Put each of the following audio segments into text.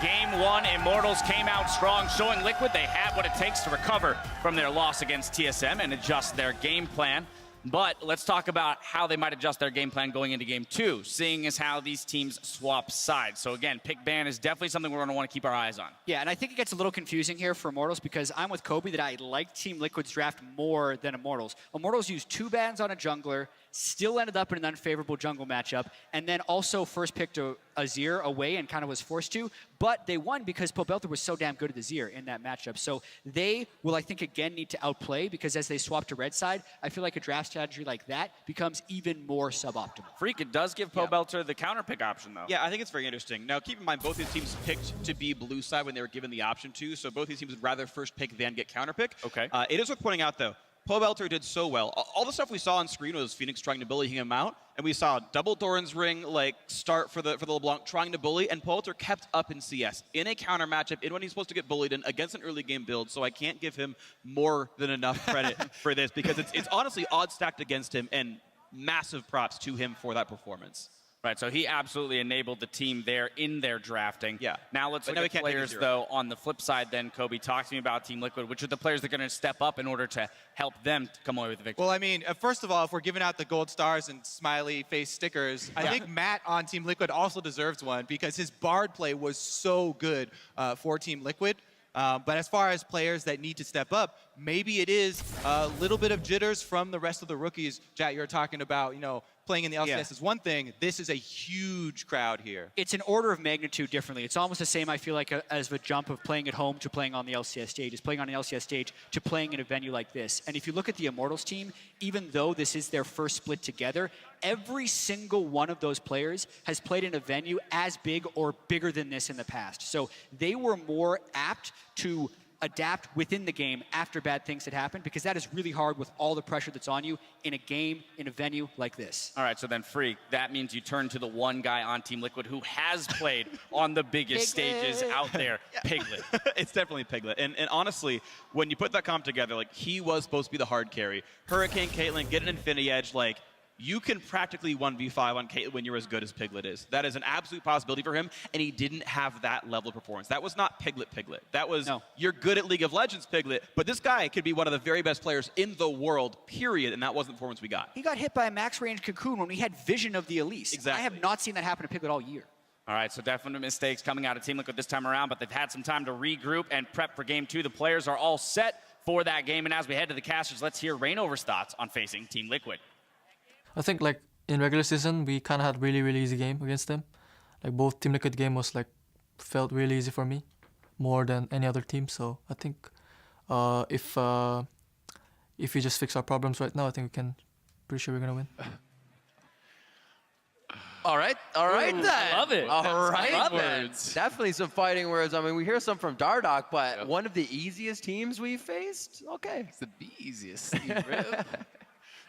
Game 1, Immortals came out strong, showing Liquid they have what it takes to recover from their loss against TSM and adjust their game plan. But let's talk about how they might adjust their game plan going into Game 2, seeing as how these teams swap sides. So again, pick ban is definitely something we're going to want to keep our eyes on. Yeah, and I think it gets a little confusing here for Immortals because I'm with Kobe that I like Team Liquid's draft more than Immortals. Immortals used 2 bans on a jungler, still ended up in an unfavorable jungle matchup, and then also first picked a Azir away and kind of was forced to, but they won because Pobelter was so damn good at Azir in that matchup. So they will, I think, again need to outplay because as they swap to red side, I feel like a draft strategy like that becomes even more suboptimal. Freak, it does give Pobelter the counter pick option, though. Yeah, I think it's very interesting. Now, keep in mind, both these teams picked to be blue side when they were given the option to, so both these teams would rather first pick than get counter pick. Okay. It is worth pointing out, though, Pobelter did so well. All the stuff we saw on screen was Phoenix trying to bully him out, and we saw double Doran's ring like start for the LeBlanc trying to bully, and Pobelter kept up in CS in a counter matchup in when he's supposed to get bullied in against an early game build. So I can't give him more than enough credit for this because it's honestly odds stacked against him, and massive props to him for that performance. Right, so he absolutely enabled the team there in their drafting. Yeah. Now let's look at players, though, on the flip side then. Kobe, talk to me about Team Liquid. Which are the players that are going to step up in order to help them come away with the victory? Well, I mean, first of all, if we're giving out the gold stars and smiley face stickers, I think Matt on Team Liquid also deserves one because his Bard play was so good for Team Liquid. But as far as players that need to step up, maybe it is a little bit of jitters from the rest of the rookies. Jat, you're talking about, you know, playing in the LCS is one thing. This is a huge crowd here. It's an order of magnitude differently. It's almost the same, I feel like, as the jump of playing at home to playing on the LCS stage. It's playing on the LCS stage to playing in a venue like this. And if you look at the Immortals team, even though this is their first split together, every single one of those players has played in a venue as big or bigger than this in the past. So they were more apt to adapt within the game after bad things had happened, because that is really hard with all the pressure that's on you in a game, in a venue like this. All right, so then Freak, that means you turn to the one guy on Team Liquid who has played on the biggest stages out there, Piglet. It's definitely Piglet. And honestly, when you put that comp together, like, he was supposed to be the hard carry. Hurricane, Caitlyn, get an Infinity Edge, like, you can practically 1v5 on Caitlyn when you're as good as Piglet is. That is an absolute possibility for him, and he didn't have that level of performance. That was not Piglet. That was, you're good at League of Legends, Piglet, but this guy could be one of the very best players in the world, period, and that wasn't the performance we got. He got hit by a max range cocoon when we had vision of the Elise. Exactly. I have not seen that happen to Piglet all year. All right, so definite mistakes coming out of Team Liquid this time around, but they've had some time to regroup and prep for Game 2. The players are all set for that game, and as we head to the casters, let's hear Rainover's thoughts on facing Team Liquid. I think, like, in regular season, we kind of had really easy game against them. Like, both Team Liquid game was, like, felt really easy for me, more than any other team. So I think if we just fix our problems right now, I think we can, pretty sure we're gonna win. All right then. I love it. All right love then. words. Definitely some fighting words. I mean, we hear some from Dardoch, but one of the easiest teams we faced? Okay. It's the easiest team, bro.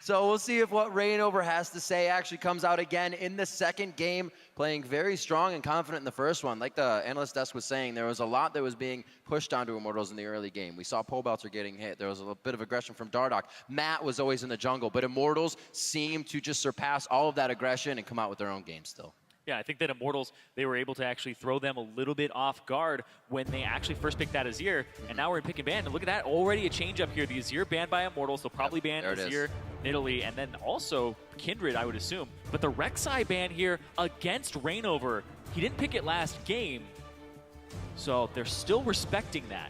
So we'll see if what Rainover has to say actually comes out again in the second game, playing very strong and confident in the first one. Like the analyst desk was saying, there was a lot that was being pushed onto Immortals in the early game. We saw Pobelter getting hit. There was a little bit of aggression from Dardoch. Matt was always in the jungle, but Immortals seemed to just surpass all of that aggression and come out with their own game still. Yeah, I think that Immortals, they were able to actually throw them a little bit off guard when they actually first picked that Azir, and now we're in pick and ban. And look at that, already a change up here. The Azir banned by Immortals, they'll probably ban Azir in Italy, and then also Kindred, I would assume. But the Rek'Sai ban here against Rainover, he didn't pick it last game, so they're still respecting that.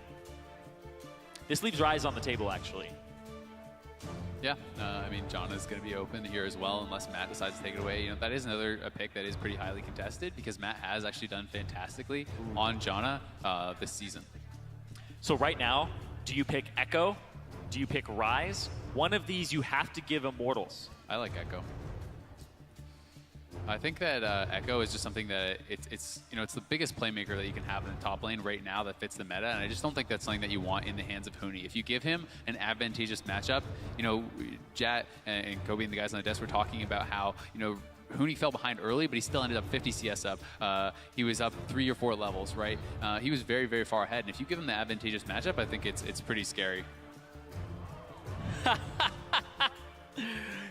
This leaves Ryze on the table, actually. Yeah, I mean, Janna's going to be open here as well, unless Matt decides to take it away. You know, that is another pick that is pretty highly contested because Matt has actually done fantastically on Janna this season. So right now, do you pick Echo? Do you pick Ryze? One of these you have to give Immortals. I like Echo. I think that Echo is just something that it's you know, it's the biggest playmaker that you can have in the top lane right now that fits the meta, and I just don't think that's something that you want in the hands of Huni. If you give him an advantageous matchup, you know, Jat and Kobe and the guys on the desk were talking about how, you know, Huni fell behind early, but he still ended up 50 CS up. He was up 3 or 4 levels, right? He was very far ahead, and if you give him the advantageous matchup, I think it's pretty scary.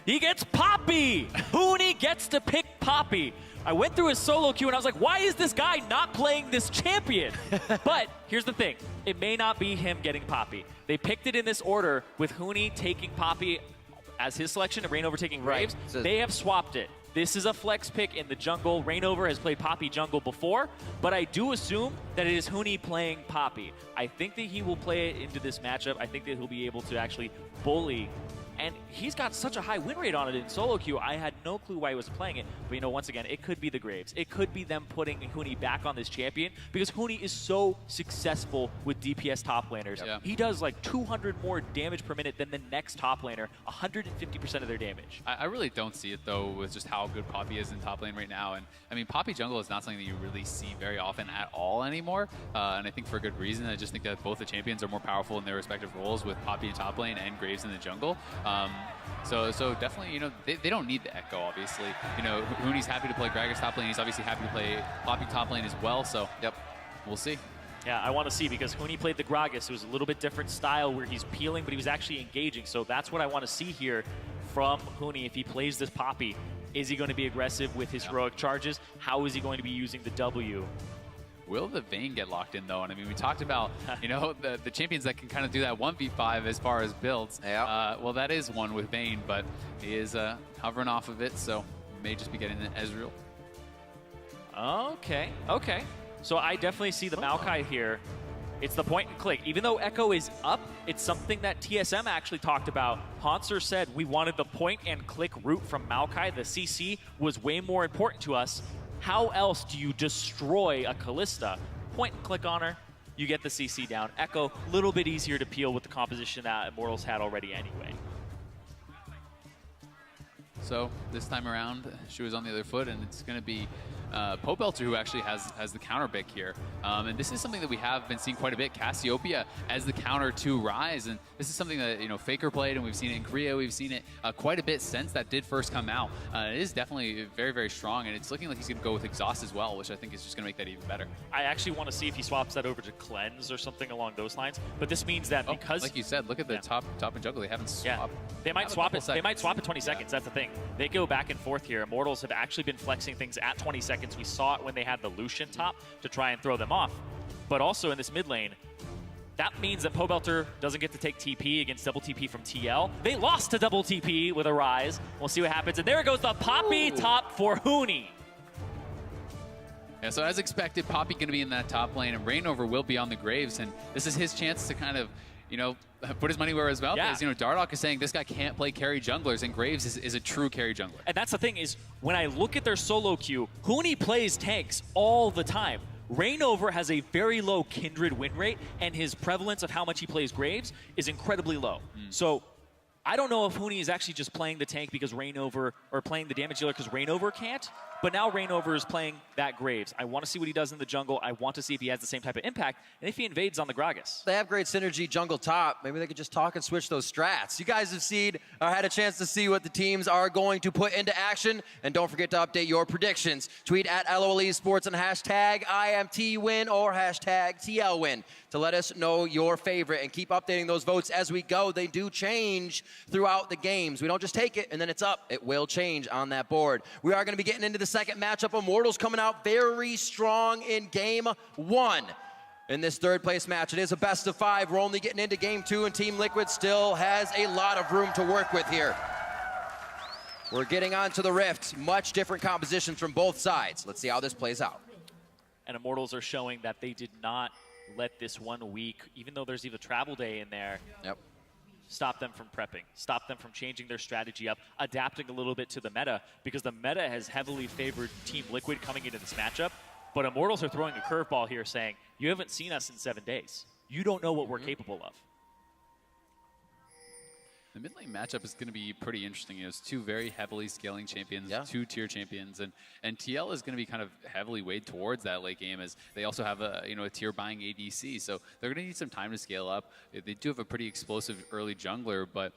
He gets Poppy. Huni gets to pick Poppy. I went through his solo queue and I was like, why is this guy not playing this champion? But here's the thing. It may not be him getting Poppy. They picked it in this order with Huni taking Poppy as his selection and Rainover taking Graves. So they have swapped it. This is a flex pick in the jungle. Rainover has played Poppy jungle before, but I do assume that it is Huni playing Poppy. I think that he will play it into this matchup. I think that he'll be able to actually bully. And he's got such a high win rate on it in solo queue. I had no clue why he was playing it. But, you know, once again, it could be the Graves. It could be them putting Huni back on this champion because Huni is so successful with DPS top laners. Yeah. He does like 200 more damage per minute than the next top laner, 150% of their damage. I really don't see it, though, with just how good Poppy is in top lane right now. And, I mean, Poppy jungle is not something that you really see very often at all anymore. And I think for a good reason. I just think that both the champions are more powerful in their respective roles with Poppy in top lane and Graves in the jungle. So definitely, you know, they don't need the Echo, obviously. You know, Huni's happy to play Gragas top lane. He's obviously happy to play Poppy top lane as well. So, yep, we'll see. Yeah, I want to see because Huni played the Gragas. It was a little bit different style where he's peeling, but he was actually engaging. So that's what I want to see here from Huni if he plays this Poppy. Is he going to be aggressive with his heroic charges? How is he going to be using the W? Will the Vayne get locked in, though? And I mean, we talked about, you know, the champions that can kind of do that 1v5 as far as builds. Yeah. Well, that is one with Vayne, but he is hovering off of it, so may just be getting an Ezreal. Okay. So I definitely see the Maokai here. It's the point and click. Even though Echo is up, it's something that TSM actually talked about. Hanser said we wanted the point and click route from Maokai. The CC was way more important to us. How else do you destroy a Kalista? Point and click on her, you get the CC down. Echo, a little bit easier to peel with the composition that Immortals had already anyway. So this time around, she was on the other foot, and it's going to be Pobelter who actually has the counter pick here. And this is something that we have been seeing quite a bit. Cassiopeia as the counter to Ryze, and this is something that, you know, Faker played, and we've seen it in Korea. We've seen it quite a bit since that did first come out. It is definitely very, very strong, and it's looking like he's going to go with Exhaust as well, which I think is just going to make that even better. I actually want to see if he swaps that over to Cleanse or something along those lines. But this means that because, like you said, look at the top and jungle. They haven't swapped. They might swap it. They might swap it 20 seconds. That's the thing. They go back and forth here. Immortals have actually been flexing things at 20 seconds. We saw it when they had the Lucian top to try and throw them off. But also in this mid lane, that means that Pobelter doesn't get to take TP against double TP from TL. They lost to double TP with a Ryze. We'll see what happens. And there goes the Poppy top for Huni. Yeah, so as expected, Poppy going to be in that top lane, and Rainover will be on the Graves, and this is his chance to kind of, you know, put his money where his mouth is. You know, Dardoch is saying this guy can't play carry junglers, and Graves is a true carry jungler. And that's the thing is, when I look at their solo queue, Huni plays tanks all the time. Rainover has a very low Kindred win rate, and his prevalence of how much he plays Graves is incredibly low. So I don't know if Huni is actually just playing the tank because Rainover, or playing the damage dealer because Rainover can't, but now Rainover is playing that Graves. I want to see what he does in the jungle. I want to see if he has the same type of impact, and if he invades on the Gragas. They have great synergy jungle top. Maybe they could just talk and switch those strats. You guys have seen or had a chance to see what the teams are going to put into action. And don't forget to update your predictions. Tweet at LOL Esports and hashtag IMT win or hashtag TL win to let us know your favorite. And keep updating those votes as we go. They do change throughout the games. We don't just take it and then it's up. It will change on that board. We are going to be getting into the second matchup. Immortals coming out very strong in game one. In this third place match, it is a best of 5. We're only getting into game 2, and Team Liquid still has a lot of room to work with here. We're getting on to the Rift. Much different compositions from both sides. Let's see how this plays out. And Immortals are showing that they did not let this 1 week, even though there's even travel day in there, stop them from prepping, stop them from changing their strategy up, adapting a little bit to the meta, because the meta has heavily favored Team Liquid coming into this matchup. But Immortals are throwing a curveball here saying, you haven't seen us in 7 days. You don't know what we're capable of. The mid lane matchup is going to be pretty interesting. You know, it's 2 very heavily scaling champions, 2 tier champions, and TL is going to be kind of heavily weighed towards that late game, as they also have a a tier buying ADC, so they're going to need some time to scale up. They do have a pretty explosive early jungler, but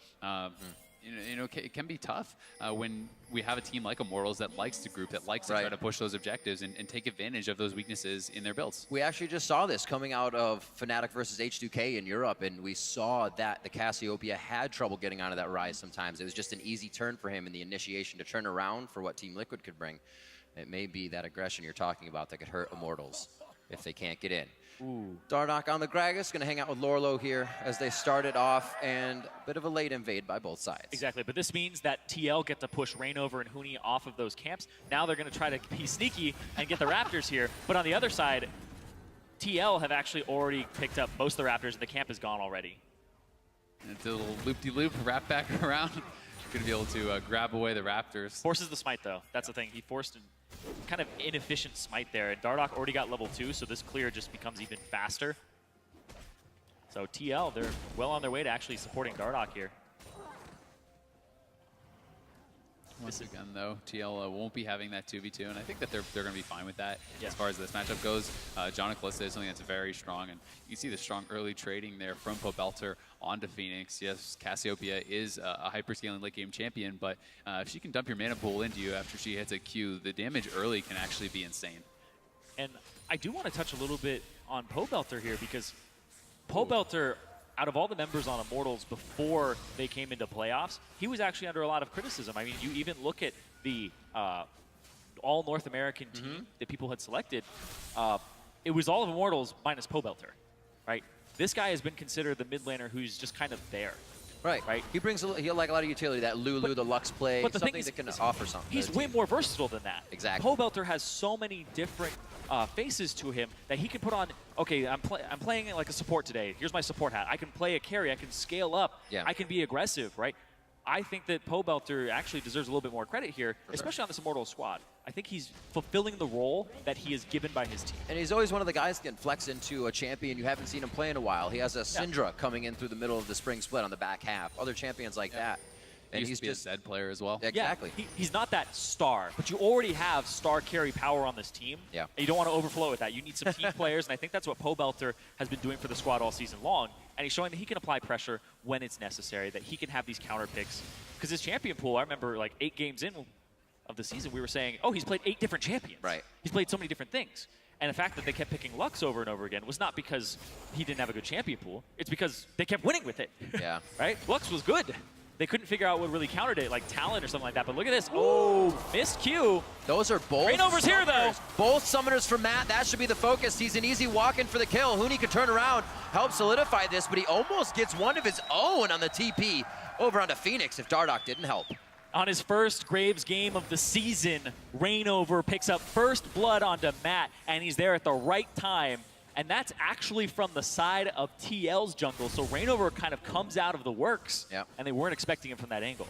it can be tough when we have a team like Immortals that likes to group, that likes to try to push those objectives and take advantage of those weaknesses in their builds. We actually just saw this coming out of Fnatic versus H2K in Europe, and we saw that the Cassiopeia had trouble getting onto that rise sometimes. It was just an easy turn for him in the initiation to turn around for what Team Liquid could bring. It may be that aggression you're talking about that could hurt Immortals if they can't get in. Dardoch on the Gragas, going to hang out with Lorlo here as they started off, and a bit of a late invade by both sides. Exactly, but this means that TL get to push Rainover and Huni off of those camps. Now they're going to try to be sneaky and get the Raptors here. But on the other side, TL have actually already picked up most of the Raptors, and the camp is gone already. And it's a little loop-de-loop, wrap back around. Going to be able to grab away the Raptors. Forces the smite, though. That's the thing. He forced a kind of inefficient smite there, and Dardoch already got level 2, so this clear just becomes even faster. So TL, they're well on their way to actually supporting Dardoch here. Once again, though, TL won't be having that 2v2, and I think that they're going to be fine with that as far as this matchup goes. John Calista is something that's very strong, and you see the strong early trading there from Pobelter onto Phoenix. Yes, Cassiopeia is a hyperscaling late game champion, but if she can dump your mana pool into you after she hits a Q, the damage early can actually be insane. And I do want to touch a little bit on Pobelter here, because Pobelter, out of all the members on Immortals before they came into playoffs, he was actually under a lot of criticism. I mean, you even look at the all North American team that people had selected. It was all of Immortals minus Pobelter, right? This guy has been considered the mid laner who's just kind of there. Right. He brings he like a lot of utility, that Lulu, the Lux play, but the something thing is, that can offer something. He's way more versatile than that. Exactly. Pobelter has so many different faces to him that he can put on, okay, I'm playing like a support today. Here's my support hat. I can play a carry. I can scale up. Yeah. I can be aggressive, right? I think that Pobelter actually deserves a little bit more credit here, especially on this Immortals squad. I think he's fulfilling the role that he is given by his team. And he's always one of the guys that can flex into a champion you haven't seen him play in a while. He has a Syndra coming in through the middle of the spring split on the back half. Other champions like that. And He's just a Zed player as well. Exactly. Yeah, he's not that star, but you already have star carry power on this team. Yeah. And you don't want to overflow with that. You need some team players, and I think that's what Pobelter has been doing for the squad all season long. And he's showing that he can apply pressure when it's necessary, that he can have these counter picks. Because his champion pool, I remember like 8 games in of the season, we were saying, oh, he's played 8 different champions. Right. He's played so many different things. And the fact that they kept picking Lux over and over again was not because he didn't have a good champion pool. It's because they kept winning with it. Yeah. Right? Lux was good. They couldn't figure out what really countered it, like talent or something like that. But look at this. Oh, missed Q. Those are both Rainover's here, though. Both summoners for Matt. That should be the focus. He's an easy walk-in for the kill. Huni can turn around, help solidify this, but he almost gets one of his own on the TP over onto Phoenix if Dardoch didn't help. On his first Graves game of the season, Rainover picks up first blood onto Matt, and he's there at the right time. And that's actually from the side of TL's jungle. So Rainover kind of comes out of the works, and they weren't expecting him from that angle.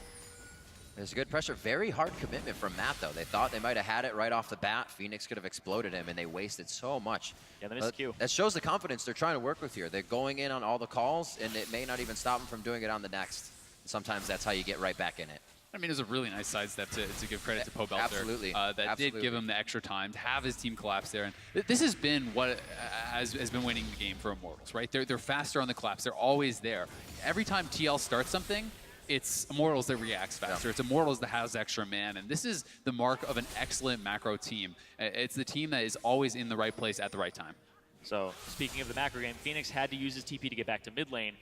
There's good pressure. Very hard commitment from Matt, though. They thought they might have had it right off the bat. Phoenix could have exploded him, and they wasted so much. Yeah, they missed Q. That shows the confidence they're trying to work with here. They're going in on all the calls, and it may not even stop them from doing it on the next. Sometimes that's how you get right back in it. I mean, it was a really nice sidestep to give credit to Pobelter. Absolutely. That did give him the extra time to have his team collapse there. And this has been what has been winning the game for Immortals, right? They're faster on the collapse. They're always there. Every time TL starts something, it's Immortals that reacts faster. It's Immortals that has extra man. And this is the mark of an excellent macro team. It's the team that is always in the right place at the right time. So speaking of the macro game, Phoenix had to use his TP to get back to mid lane.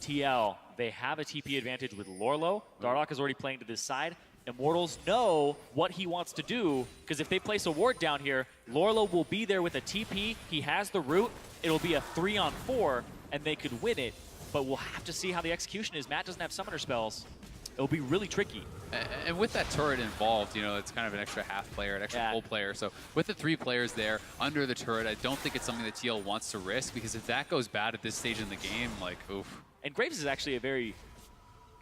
TL, they have a TP advantage with Lorlo. Dardoch is already playing to this side. Immortals know what he wants to do, because if they place a ward down here, Lorlo will be there with a TP. He has the root. It'll be a 3-on-4, and they could win it. But we'll have to see how the execution is. Matt doesn't have summoner spells. It'll be really tricky. And with that turret involved, you know, it's kind of an extra half player, an extra full player. So with the 3 players there under the turret, I don't think it's something that TL wants to risk, because if that goes bad at this stage in the game, like, oof. And Graves is actually a very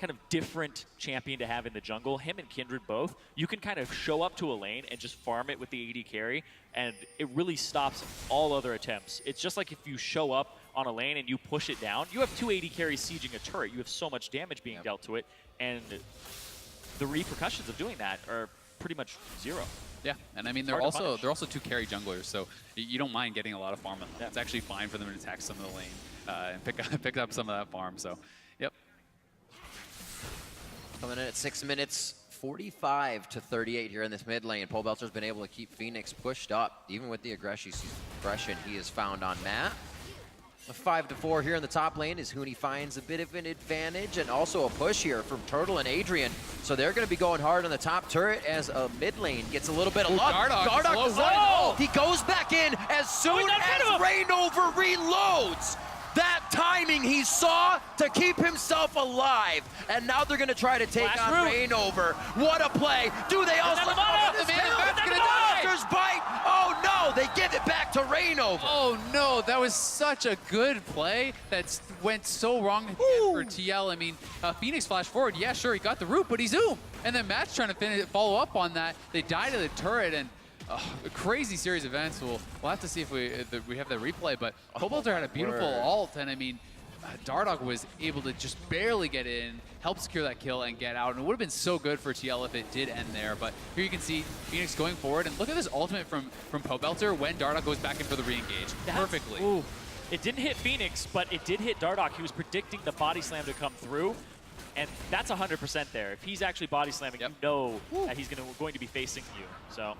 kind of different champion to have in the jungle. Him and Kindred both. You can kind of show up to a lane and just farm it with the AD carry, and it really stops all other attempts. It's just like if you show up on a lane and you push it down, you have 2 AD carries sieging a turret. You have so much damage being dealt to it, and the repercussions of doing that are pretty much 0. Yeah, and I mean they're also 2 carry junglers, so you don't mind getting a lot of farm on them. Yeah. It's actually fine for them to attack some of the lane and pick up some of that farm. So, yep. Coming in at 6 minutes 45 to 38 here in this mid lane. Pobelter's been able to keep Phoenix pushed up, even with the aggression he has found on Matt. A 5-4 here in the top lane as Huni finds a bit of an advantage, and also a push here from Turtle and Adrian. So they're going to be going hard on the top turret as a mid lane gets a little bit of luck. Dardoch decides, he goes back in as soon as Rainover reloads. That timing he saw to keep himself alive. And now they're going to try to take on Rainover. What a play. Do they also come in? Monster's bite. Oh no, they give it back to Rainover. Oh no, that was such a good play that went so wrong for TL. I mean, Phoenix flashed forward. Yeah, sure, he got the root, but he zoomed. And then Matt's trying to follow up on that. They die to the turret, and a crazy series of events. We'll have to see if we have the replay, but Pobelter had a beautiful ult, and I mean, Dardoch was able to just barely get in, help secure that kill, and get out. And it would have been so good for TL if it did end there. But here you can see Phoenix going forward, and look at this ultimate from Pobelter when Dardoch goes back in for the re-engage perfectly. Ooh. It didn't hit Phoenix, but it did hit Dardoch. He was predicting the body slam to come through. And that's 100% there. If he's actually body slamming, you know that he's going to be facing you. So,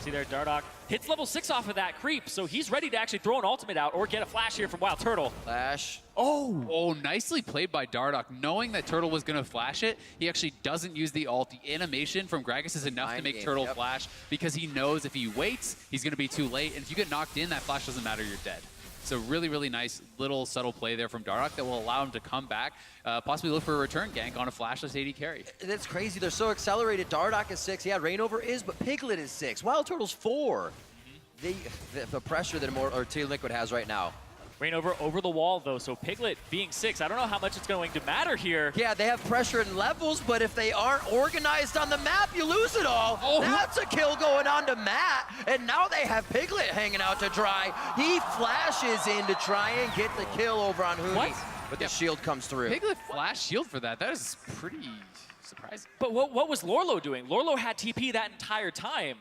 see there, Dardoch hits level 6 off of that creep, so he's ready to actually throw an ultimate out or get a flash here from Wild Turtle. Flash. Oh, nicely played by Dardoch. Knowing that Turtle was going to flash it, he actually doesn't use the ult. The animation from Gragas is enough to make Turtle flash because he knows if he waits, he's going to be too late. And if you get knocked in, that flash doesn't matter, you're dead. So really, really nice little subtle play there from Dardoch that will allow him to come back, possibly look for a return gank on a flashless AD carry. That's crazy. They're so accelerated. Dardoch is 6. Yeah, Rainover is, but Piglet is 6. Wild Turtle's 4. The pressure that Team Liquid has right now. Rainover over the wall, though, so Piglet being 6, I don't know how much it's going to matter here. Yeah, they have pressure in levels, but if they aren't organized on the map, you lose it all. That's a kill going on to Matt, and now they have Piglet hanging out to dry. He flashes in to try and get the kill over on Huni, but the shield comes through. Piglet flash shield for that. That is pretty surprising. But what was Lorlo doing? Lorlo had TP that entire time,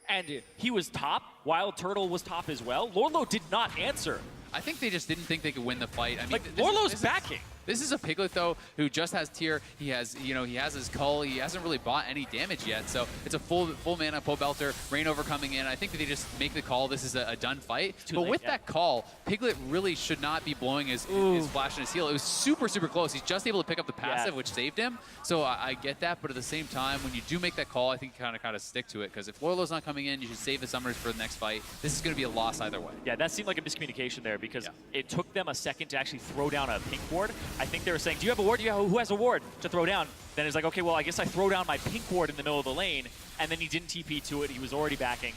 and he was top. Wild Turtle was top as well. Lorlo did not answer. I think they just didn't think they could win the fight. I mean, like, Lorlo's backing. This is a Piglet, though, who just has tier. He has, he has his cull. He hasn't really bought any damage yet. So it's a full mana Pobelter, Rainover coming in. I think that they just make the call. This is a done fight. But with that call, Piglet really should not be blowing his flash and his heal. It was super, super close. He's just able to pick up the passive, which saved him. So I get that. But at the same time, when you do make that call, I think you kind of stick to it. Because if Lorlo's not coming in, you should save the summoners for the next fight. This is going to be a loss either way. Yeah, that seemed like a miscommunication there because it took them a second to actually throw down a pink ward. I think they were saying, do you have a ward? Who has a ward to throw down? Then it's like, okay, well, I guess I throw down my pink ward in the middle of the lane, and then he didn't TP to it. He was already backing.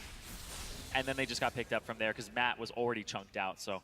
And then they just got picked up from there because Matt was already chunked out. So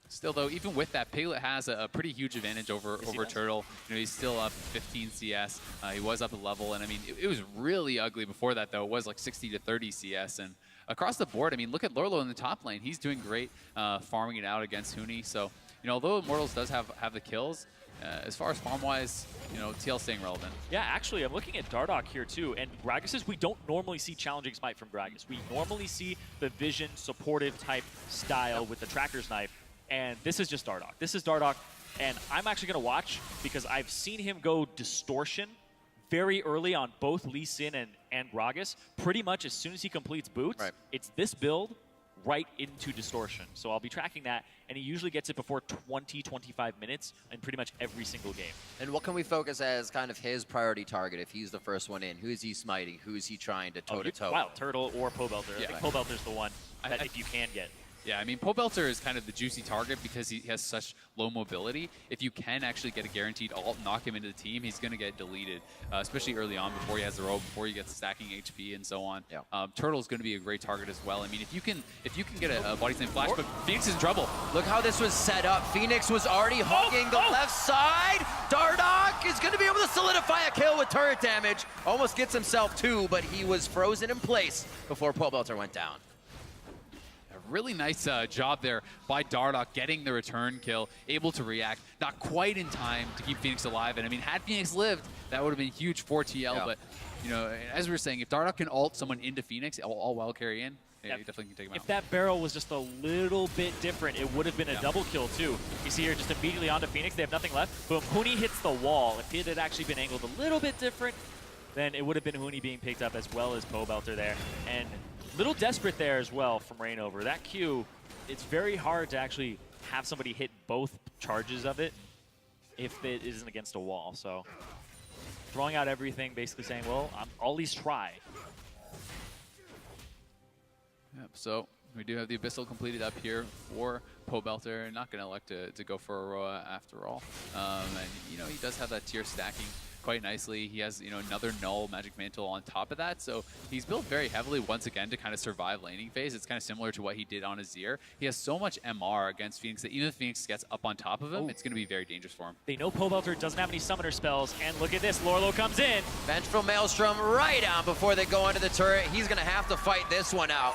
still, though, even with that, Piglet has a pretty huge advantage over Turtle. He's still up 15 CS. He was up a level, and I mean, it was really ugly before that, though. It was like 60 to 30 CS, and across the board, I mean, look at Lorlo in the top lane. He's doing great, farming it out against Huni. So, although Immortals does have the kills, as far as farm-wise, TL staying relevant. Yeah, actually, I'm looking at Dardoch here, too. And Gragas, we don't normally see challenging smite from Gragas. We normally see the vision supportive type style with the tracker's knife. And this is just Dardoch. This is Dardoch. And I'm actually going to watch because I've seen him go distortion very early on both Lee Sin and Gragas. Pretty much as soon as he completes boots, it's this build right into distortion. So I'll be tracking that, and he usually gets it before 20-25 minutes in pretty much every single game. And what can we focus as kind of his priority target if he's the first one in? Who is he smiting? Who is he trying to toe-to-toe? Wild Turtle or Pobelter. I think Pobelter's the one that if you can get. Yeah, I mean, Pobelter is kind of the juicy target because he has such low mobility. If you can actually get a guaranteed ult, knock him into the team, he's going to get deleted, especially early on before he has the robe, before he gets stacking HP and so on. Yeah. Turtle's going to be a great target as well. I mean, if you can get a body slam flash, but Phoenix is in trouble. Look how this was set up. Phoenix was already hugging the left side. Dardoch is going to be able to solidify a kill with turret damage. Almost gets himself two, but he was frozen in place before Pobelter went down. Really nice job there by Dardoch getting the return kill, able to react, not quite in time to keep Phoenix alive. And I mean, had Phoenix lived, that would have been huge for TL. But, as we were saying, if Dardoch can ult someone into Phoenix, all wild carry in, Yeah, you definitely can take him out. If that barrel was just a little bit different, it would have been a double kill too. You see here just immediately onto Phoenix. They have nothing left. Boom, Huni hits the wall. If it had actually been angled a little bit different, then it would have been Huni being picked up as well as Pobelter there. And a little desperate there as well from Rainover. That Q, it's very hard to actually have somebody hit both charges of it if it isn't against a wall. So throwing out everything, basically saying, well, I'll at least try. Yep, so we do have the Abyssal completed up here for Pobelter. Not going to elect to go for Aroa after all. And, you know, he does have that tier stacking quite nicely. He has, you know, another null Magic Mantle on top of that. So he's built very heavily once again to kind of survive laning phase. It's kind of similar to what he did on Azir. He has so much MR against Phoenix that even if Phoenix gets up on top of him, it's going to be very dangerous for him. They know Pobelter doesn't have any summoner spells, and look at this, Lorlo comes in. Vengeful Maelstrom right on before they go into the turret. He's gonna have to fight this one out.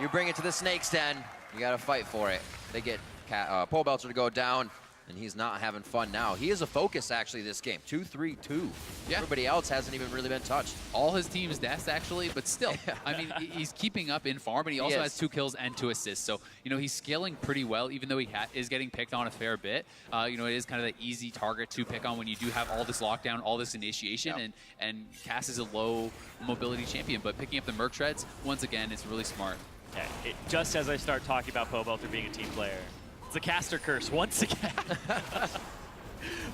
You bring it to the Snake's Den, you gotta fight for it. They get Pobelter to go down, and he's not having fun now. He is a focus, actually, this game. 2-3-2. Yeah. Everybody else hasn't even really been touched. All his team's deaths, actually, but still. I mean, he's keeping up in farm, but he also has 2 kills and 2 assists. So, you know, he's scaling pretty well, even though he is getting picked on a fair bit. You know, it is kind of the easy target to pick on when you do have all this lockdown, all this initiation, and Cass is a low mobility champion. But picking up the Merc Shreds, once again, it's really smart. Yeah, just as I start talking about Pobelter being a team player, it's a caster curse once again.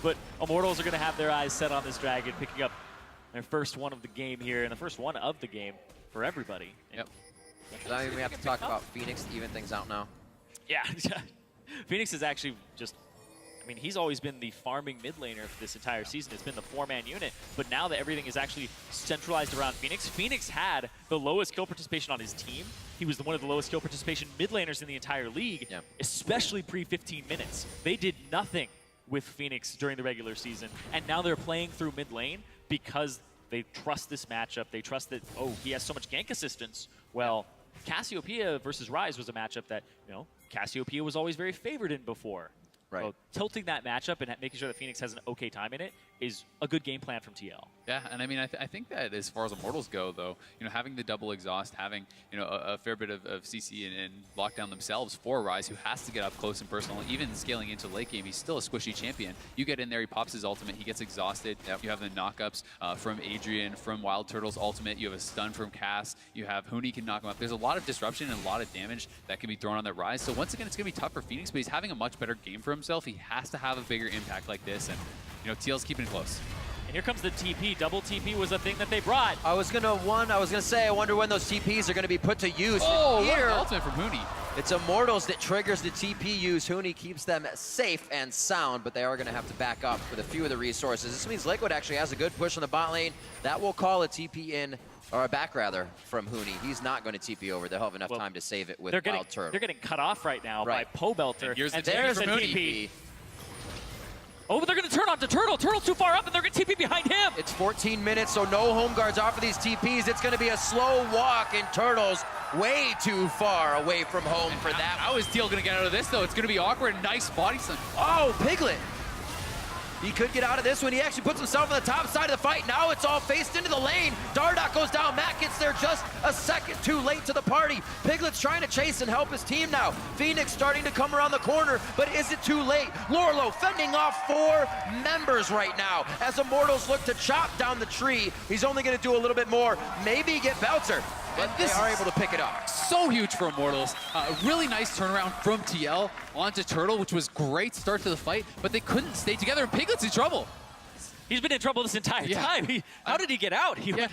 But Immortals are going to have their eyes set on this dragon, picking up their first one of the game here, and the first one of the game for everybody. Yep. I mean, we have to talk about Phoenix to even things out now. Yeah, Phoenix is actually just, I mean, he's always been the farming mid laner for this entire season. It's been the 4-man unit, but now that everything is actually centralized around Phoenix, Phoenix had the lowest kill participation on his team. He was one of the lowest kill participation mid laners in the entire league, especially pre-15 minutes. They did nothing with Phoenix during the regular season, and now they're playing through mid lane because they trust this matchup. They trust that, oh, he has so much gank assistance. Well, Cassiopeia versus Ryze was a matchup that, you know, Cassiopeia was always very favored in before. Right. So tilting that matchup and making sure that Phoenix has an okay time in it is a good game plan from TL. Yeah, and I mean, I think that as far as Immortals go, though, you know, having the double exhaust, having, you know, a fair bit of CC and lockdown themselves for Ryze, who has to get up close and personal, even scaling into late game, he's still a squishy champion. You get in there, he pops his ultimate, he gets exhausted. You have the knockups from Adrian, from Wild Turtle's ultimate. You have a stun from Cass. You have Huni can knock him up. There's a lot of disruption and a lot of damage that can be thrown on that Ryze. So once again, it's going to be tough for Phoenix, but he's having a much better game for himself. He has to have a bigger impact like this, and, you know, TL's keeping it close. And here comes the TP. Double TP was a thing that they brought. I was gonna say, I wonder when those TPs are gonna be put to use. Oh, here, ultimate from Huni. it's Immortals that triggers the TP use. Huni keeps them safe and sound, but they are gonna have to back up with a few of the resources. This means Liquid actually has a good push on the bot lane. That will call a TP in, or a back rather, from Huni. He's not going to TP over. They'll have enough time to save it with Wild Turtle. They're getting cut off right now by Pobelter. And there's the TP. Oh, but they're going to turn onto Turtle. Turtle's too far up, and they're going to TP behind him. It's 14 minutes, so no home guards off of these TPs. It's going to be a slow walk, and Turtle's way too far away from home for that. How is TL going to get out of this, though? It's going to be awkward. Nice body slam. Oh, Piglet. He could get out of this one. He actually puts himself on the top side of the fight. Now it's all faced into the lane. Dardoch goes down. Matt gets there just a second too late to the party. Piglet's trying to chase and help his team now. Phoenix starting to come around the corner, but is it too late? Lorlo fending off 4 members right now as Immortals look to chop down the tree. He's only going to do a little bit more. Maybe get Belzer, but they are able to pick it up. So huge for Immortals. A really nice turnaround from TL onto Turtle, which was great start to the fight, but they couldn't stay together, and Piglet's in trouble. He's been in trouble this entire time. How did he get out? He went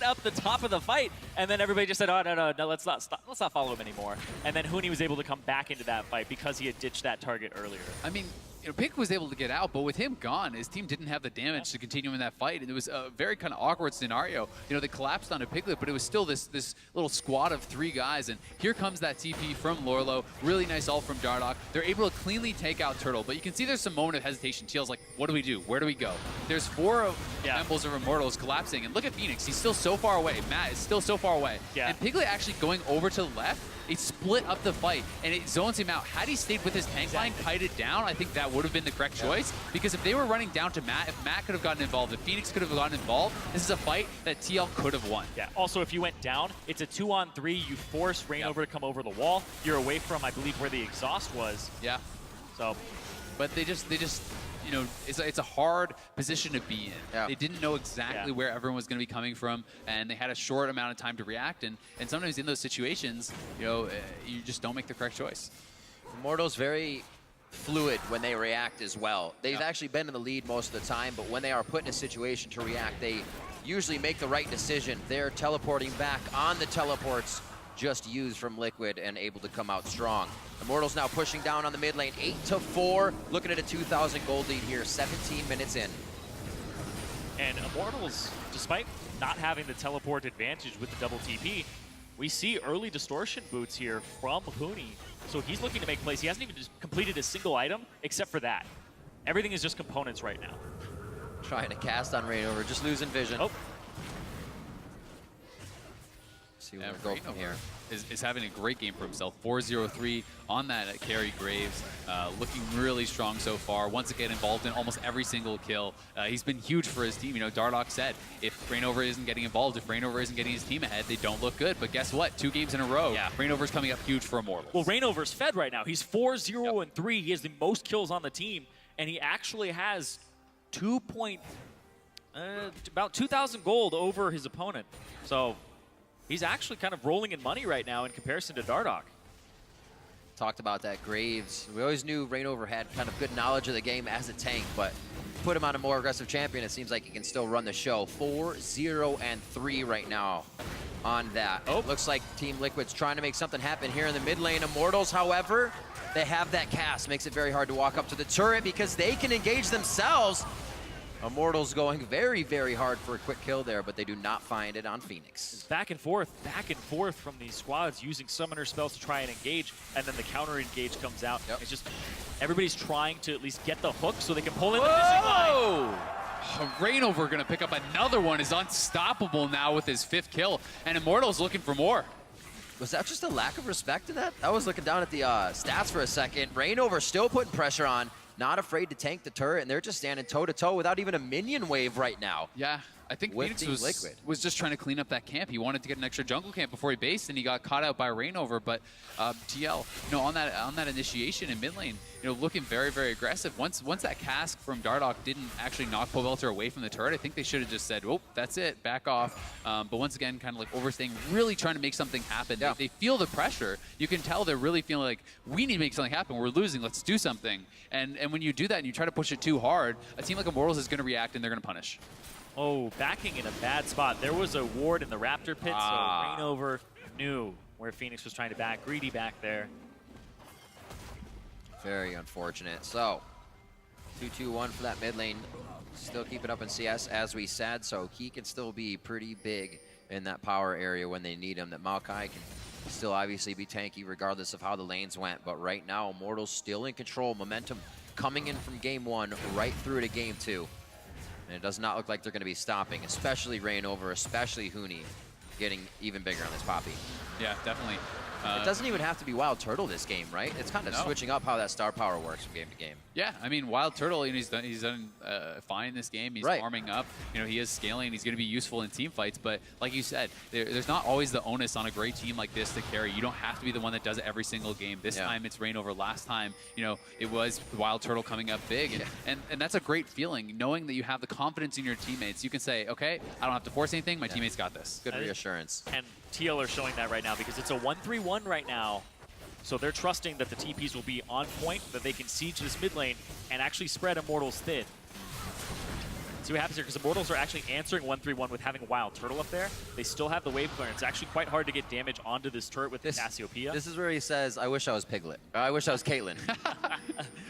up the top of the fight, and then everybody just said, "Oh no, let's not follow him anymore." And then Huni was able to come back into that fight because he had ditched that target earlier. I mean, you know, Pig was able to get out, but with him gone, his team didn't have the damage to continue in that fight. And it was a very kind of awkward scenario. You know, they collapsed onto Piglet, but it was still this little squad of 3 guys. And here comes that TP from Lorlo. Really nice ult from Dardoch. They're able to cleanly take out Turtle, but you can see there's some moment of hesitation. TL's like, what do we do? Where do we go? There's 4 temples of Immortals collapsing. And look at Phoenix. He's still so far away. Matt is still so far away. And Piglet actually going over to the left, it split up the fight, and it zones him out. Had he stayed with his tank line, kited down, I think that that would have been the correct choice. Because if they were running down to Matt, if Matt could have gotten involved, if Phoenix could have gotten involved, this is a fight that TL could have won. Yeah, also if you went down, it's a 2-on-3. You force Reignover to come over the wall. You're away from, I believe, where the exhaust was. Yeah. So, but they just you know, it's a hard position to be in. Yeah. They didn't know exactly where everyone was going to be coming from, and they had a short amount of time to react. And sometimes in those situations, you know, you just don't make the correct choice. Immortals very fluid when they react as well. They've actually been in the lead most of the time, but when they are put in a situation to react, they usually make the right decision. They're teleporting back on the teleports just used from Liquid and able to come out strong. Immortals now pushing down on the mid lane, 8-4, looking at a 2,000 gold lead here, 17 minutes in. and Immortals, despite not having the teleport advantage with the double TP, we see early distortion boots here from Huni. So he's looking to make plays. He hasn't even just completed a single item except for that. Everything is just components right now. Trying to cast on Reignover, just losing vision. Oh. See where we go from here. Is having a great game for himself. 4-0-3 on that at carry Graves. Looking really strong so far. Once again involved in almost every single kill. He's been huge for his team. You know, Dardoch said, if Reignover isn't getting involved, if Reignover isn't getting his team ahead, they don't look good. But guess what? 2 games in a row, Reignover's coming up huge for Immortals. Well, Reignover's fed right now. He's 4-0-3. He has the most kills on the team, and he actually has about 2,000 gold over his opponent. So he's actually kind of rolling in money right now in comparison to Dardoch. Talked about that Graves. We always knew Reignover had kind of good knowledge of the game as a tank, but put him on a more aggressive champion, it seems like he can still run the show. 4-0-3 right now on that. Oh. Looks like Team Liquid's trying to make something happen here in the mid lane. Immortals, however, they have that cast. Makes it very hard to walk up to the turret because they can engage themselves. Immortals going very, very hard for a quick kill there, but they do not find it on Phoenix. Back and forth from these squads using summoner spells to try and engage, and then the counter engage comes out. Yep. It's just everybody's trying to at least get the hook so they can pull in the missing line. Reignover gonna pick up another one, is unstoppable now with his 5th kill, and Immortals looking for more. Was that just a lack of respect to that? I was looking down at the stats for a second. Reignover still putting pressure on, not afraid to tank the turret, and they're just standing toe-to-toe without even a minion wave right now. Yeah, I think With Phoenix Liquid. was just trying to clean up that camp. He wanted to get an extra jungle camp before he based, and he got caught out by Reignover. But TL, you know, on that initiation in mid lane, you know, looking very, very aggressive. Once that cask from Dardoch didn't actually knock Pobelter away from the turret, I think they should have just said, "Oh, that's it, back off." But once again, kind of like overstaying, really trying to make something happen. Yeah. They feel the pressure. You can tell they're really feeling like, we need to make something happen. We're losing. Let's do something. And when you do that and you try to push it too hard, a team like Immortals is going to react and they're going to punish. Oh, backing in a bad spot. There was a ward in the Raptor pit, so Reignover knew where Phoenix was trying to back. Greedy back there. Very unfortunate. So, 2-2-1 for that mid lane. Still keep it up in CS, as we said, so he can still be pretty big in that power area when they need him. That Maokai can still obviously be tanky regardless of how the lanes went, but right now, Immortals still in control. Momentum coming in from game 1 right through to game 2. And it does not look like they're going to be stopping, especially Reignover, especially Huni, getting even bigger on this Poppy. Yeah, definitely. It doesn't even have to be Wild Turtle this game, right? It's kind of No. switching up how that star power works from game to game. Yeah, I mean, Wild Turtle, you know, he's done fine this game. He's farming up. You know, he is scaling. He's going to be useful in team fights. But like you said, there's not always the onus on a great team like this to carry. You don't have to be the one that does it every single game. This time it's Reignover. Last time, you know, it was Wild Turtle coming up big. And that's a great feeling, knowing that you have the confidence in your teammates. You can say, okay, I don't have to force anything. My teammates got this. Good reassurance. And TL are showing that right now because it's a 1-3-1 right now. So they're trusting that the TPs will be on point, that they can siege this mid lane and actually spread Immortals thin. See what happens here, because Immortals are actually answering 1-3-1 with having a Wild Turtle up there. They still have the wave clearance. It's actually quite hard to get damage onto this turret with Cassiopeia. This is where he says, I wish I was Piglet. I wish I was Caitlyn.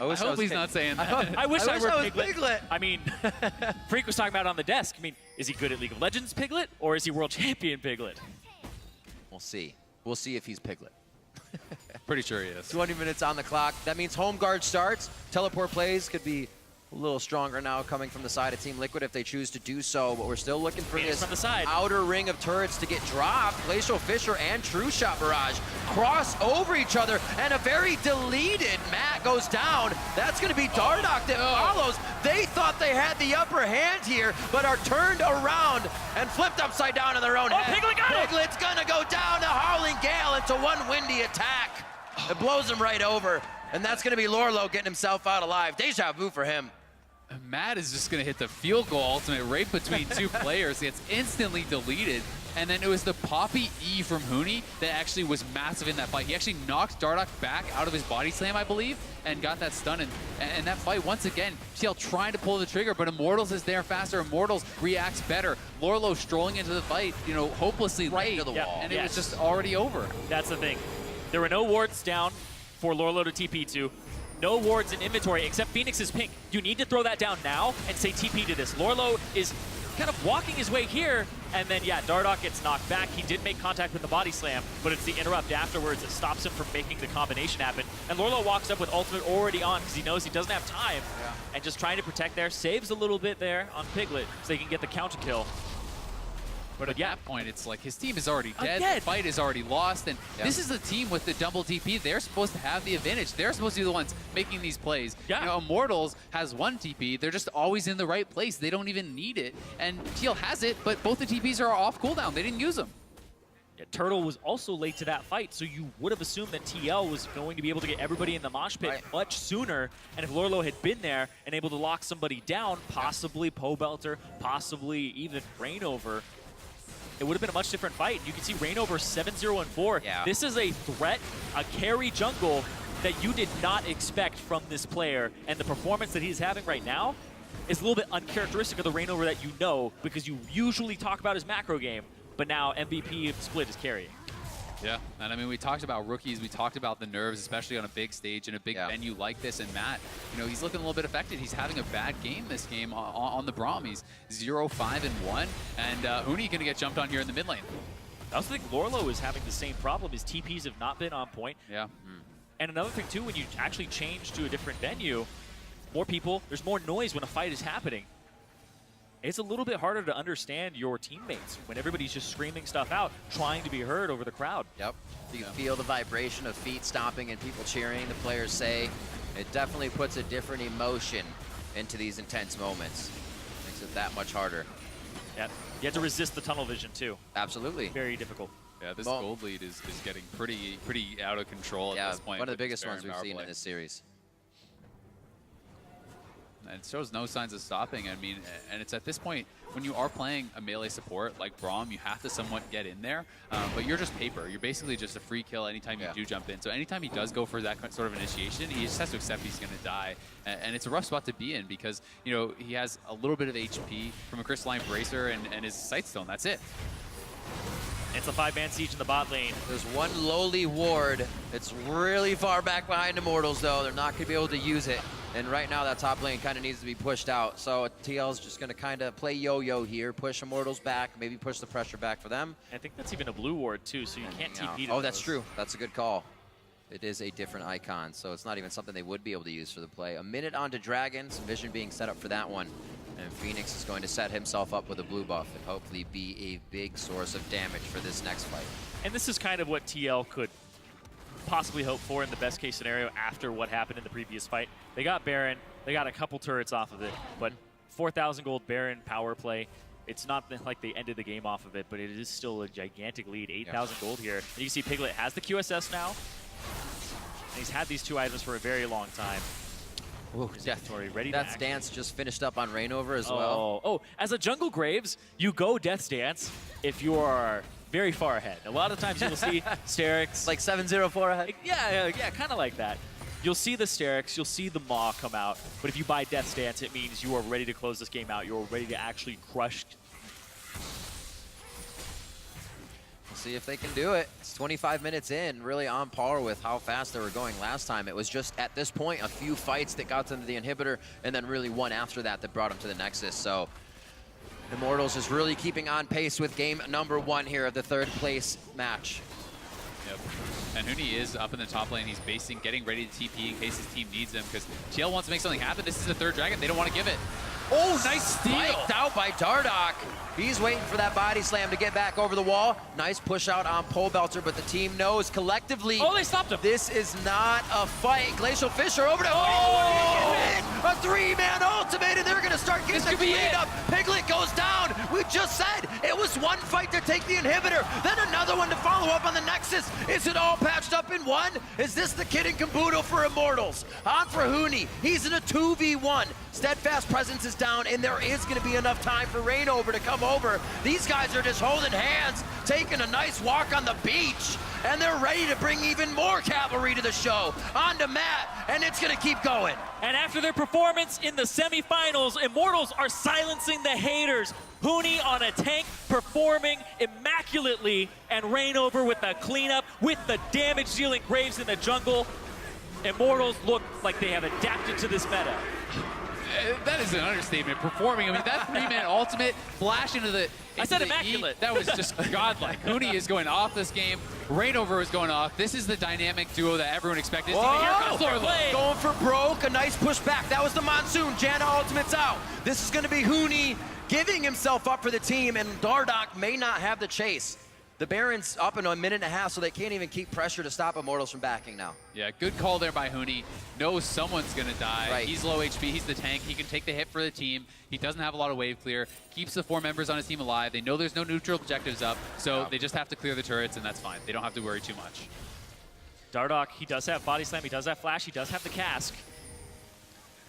I hope he's not saying that. I wish I were was Piglet. I mean, Freak was talking about it on the desk. I mean, is he good at League of Legends Piglet, or is he World Champion Piglet? We'll see. We'll see if he's Piglet. Pretty sure he is. 20 minutes on the clock. That means home guard starts. Teleport plays could be a little stronger now coming from the side of Team Liquid if they choose to do so, but we're still looking for Phoenix this from the side. outer ring of turrets to get dropped. Glacial Fisher and True Shot Barrage cross over each other, and a very deleted Matt goes down. That's going to be Dardoch that follows. They thought they had the upper hand here, but are turned around and flipped upside down in their own head. Piglet got it! Piglet's going to go down the Howling Gale into one windy attack. It blows him right over, and that's going to be Lorlo getting himself out alive. Deja vu for him. Matt is just going to hit the field goal ultimate right between two players. He gets instantly deleted. And then it was the Poppy E from Huni that actually was massive in that fight. He actually knocked Dardoch back out of his body slam, I believe, and got that stun. And that fight, once again, TL trying to pull the trigger, but Immortals is there faster. Immortals reacts better. Lorlo strolling into the fight, you know, hopelessly late. To the wall. And it was just already over. That's the thing. There were no wards down for Lorlo to TP to. No wards in inventory except Phoenix's pink. You need to throw that down now and say TP to this. Lorlo is kind of walking his way here, and then, yeah, Dardoch gets knocked back. He did make contact with the body slam, but it's the interrupt afterwards that stops him from making the combination happen. And Lorlo walks up with ultimate already on because he knows he doesn't have time, and just trying to protect there. Saves a little bit there on Piglet so he can get the counter kill. But at that point, it's like his team is already dead. The fight is already lost, and this is the team with the double TP. They're supposed to have the advantage. They're supposed to be the ones making these plays. Yeah. You know, Immortals has one TP. They're just always in the right place. They don't even need it. And TL has it, but both the TPs are off cooldown. They didn't use them. Yeah, Turtle was also late to that fight, so you would have assumed that TL was going to be able to get everybody in the mosh pit much sooner. And if Lorlo had been there and able to lock somebody down, possibly Pobelter, possibly even Rainover, it would have been a much different fight. You can see Rainover 7-0-4. Yeah. This is a threat, a carry jungle that you did not expect from this player, and the performance that he's having right now is a little bit uncharacteristic of the Rainover that you know, because you usually talk about his macro game, but now MVP split is carrying. Yeah, and I mean, we talked about rookies, we talked about the nerves, especially on a big stage in a big venue like this, and Matt, you know, he's looking a little bit affected. He's having a bad game this game on the Braum. He's 0-5-1, and Huni gonna get jumped on here in the mid lane. I also think Lorlo is having the same problem. His TPs have not been on point. Yeah. And another thing too, when you actually change to a different venue, more people, there's more noise when a fight is happening. It's a little bit harder to understand your teammates when everybody's just screaming stuff out, trying to be heard over the crowd. Yep. You can feel the vibration of feet stomping and people cheering, the players say. It definitely puts a different emotion into these intense moments. Makes it that much harder. Yeah. You have to resist the tunnel vision too. Absolutely. Very difficult. Yeah, this gold lead is getting pretty out of control at this point. One of the biggest ones we've seen in this series. And it shows no signs of stopping. I mean, and it's at this point, when you are playing a melee support like Braum, you have to somewhat get in there, but you're just paper. You're basically just a free kill anytime you do jump in. So anytime he does go for that sort of initiation, he just has to accept he's going to die. And it's a rough spot to be in because, you know, he has a little bit of HP from a Crystalline Bracer and his Sightstone. That's it. It's a 5-man siege in the bot lane. There's one lowly ward. It's really far back behind Immortals, though. They're not going to be able to use it. And right now, that top lane kind of needs to be pushed out. So TL's just going to kind of play yo-yo here, push Immortals back, maybe push the pressure back for them. I think that's even a blue ward, too, so you can't TP to Oh, that's those. true. That's a good call. It is a different icon, so it's not even something they would be able to use for the play. A minute onto Dragon, some vision being set up for that one. And Phoenix is going to set himself up with a blue buff and hopefully be a big source of damage for this next fight. And this is kind of what TL could possibly hope for in the best case scenario after what happened in the previous fight. They got Baron, they got a couple turrets off of it, but 4,000 gold Baron power play. It's not like they ended the game off of it, but it is still a gigantic lead, 8,000 gold here. And you can see Piglet has the QSS now, and he's had these two items for a very long time. Ooh, ready Death's Dance just finished up on Rainover as well. Oh, as a Jungle Graves, you go Death's Dance if you are very far ahead. A lot of times you will see Sterix. Like 7-0-4 ahead? Yeah, kind of like that. You'll see the Sterix, you'll see the Maw come out, but if you buy Death's Dance, it means you are ready to close this game out. You are ready to actually crush. We'll see if they can do it. It's 25 minutes in, really on par with how fast they were going last time. It was just, at this point, a few fights that got them to the inhibitor, and then really one after that that brought them to the Nexus. So Immortals is really keeping on pace with game number 1 here of the 3rd place match. Yep. And Huni is up in the top lane. He's basing, getting ready to TP in case his team needs him, because TL wants to make something happen. This is the third dragon. They don't want to give it. Oh, nice steal. Spiked out by Dardoch. He's waiting for that body slam to get back over the wall. Nice push out on Pole Belter, but the team knows collectively. Oh, they stopped him. This is not a fight. Glacial Fisher over to Huni. A three-man ultimate, and they're going to start getting the cleanup. Piglet goes down. We just said it was one fight to take the inhibitor, then another one to follow up on the Nexus. Is it all patched up in one? Is this the kid in Kabuto for Immortals? On for Huni. He's in a 2v1. Steadfast presence is down, and there is going to be enough time for Rainover to come over. These guys are just holding hands, taking a nice walk on the beach, and they're ready to bring even more cavalry to the show. On to Matt, and it's going to keep going. And after their performance in the semifinals, Immortals are silencing the haters. Huni on a tank performing immaculately, and Rainover with the cleanup, with the damage-dealing Graves in the jungle. Immortals look like they have adapted to this meta. That is an understatement. Performing, I mean, that three-man ultimate flash into the. I said immaculate. That was just godlike. Huni is going off this game. Rainover is going off. This is the dynamic duo that everyone expected. Going for broke, a nice push back. That was the Monsoon. Janna ultimate's out. This is going to be Huni giving himself up for the team, and Dardoch may not have the chase. The Baron's up in a minute and a half, so they can't even keep pressure to stop Immortals from backing now. Yeah, good call there by Huni. Knows someone's going to die. Right. He's low HP. He's the tank. He can take the hit for the team. He doesn't have a lot of wave clear. Keeps the 4 members on his team alive. They know there's no neutral objectives up, so they just have to clear the turrets, and that's fine. They don't have to worry too much. Dardoch, he does have body slam. He does have flash. He does have the cask.